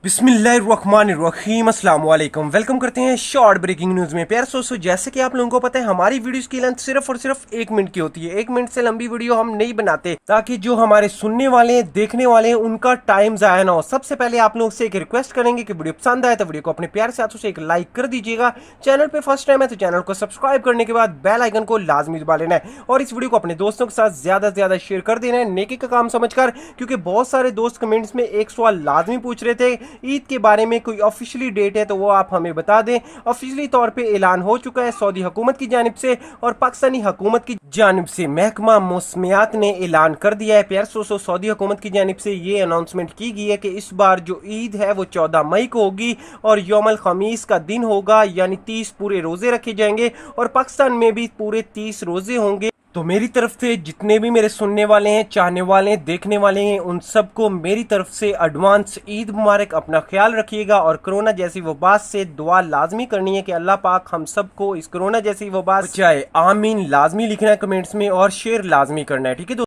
बिस्मिल्लाहिर्रहमानिर्रहीम अस्सलाम वालेकुम। वेलकम करते हैं शॉर्ट ब्रेकिंग न्यूज़ में। प्यार दोस्तों, जैसे कि आप लोगों को पता है हमारी वीडियोस की लेंथ सिर्फ और सिर्फ 1 मिनट की होती है। 1 मिनट से लंबी वीडियो हम नहीं बनाते ताकि जो हमारे सुनने वाले हैं, देखने वाले हैं, उनका टाइम जाया ना हो। सबसे पहले आप लोगों से एक रिक्वेस्ट करेंगे कि वीडियो पसंद आए तो वीडियो को अपने प्यार से हाथों से एक लाइक कर दीजिएगा। चैनल पे फर्स्ट टाइम है तो चैनल को सब्सक्राइब करने के बाद बेल आइकन को लाजमी दबा लेना है और इस वीडियो को अपने दोस्तों के साथ ज्यादा से ज्यादा शेयर कर देना है, नेकी का काम समझकर। क्योंकि बहुत सारे दोस्त कमेंट्स में एक सवाल लाजमी पूछ रहे थे, ईद के बारे में कोई ऑफिशियली डेट है तो वो आप हमें बता दें। ऑफिशियली तौर पे ऐलान हो चुका है सऊदी हुकूमत की जानिब से और पाकिस्तानी हुकूमत की जानिब से। महकमा मौसमियात ने ऐलान कर दिया है। प्यार दोस्तों, सऊदी हुकूमत की जानिब से ये अनाउंसमेंट की गई है कि इस बार जो ईद है वो 14 मई को होगी और यौमल खमीस का दिन होगा, यानी 30 पूरे रोजे रखे जाएंगे और पाकिस्तान में भी पूरे 30 रोजे होंगे। तो मेरी तरफ से जितने भी मेरे सुनने वाले हैं, चाहने वाले हैं, देखने वाले हैं, उन सबको मेरी तरफ से एडवांस ईद मुबारक। अपना ख्याल रखिएगा और कोरोना जैसी वबा से दुआ लाजमी करनी है कि अल्लाह पाक हम सबको इस कोरोना जैसी वबा से बचाए। आमीन लाजमी लिखना है कमेंट्स में और शेयर लाजमी करना है, ठीक है।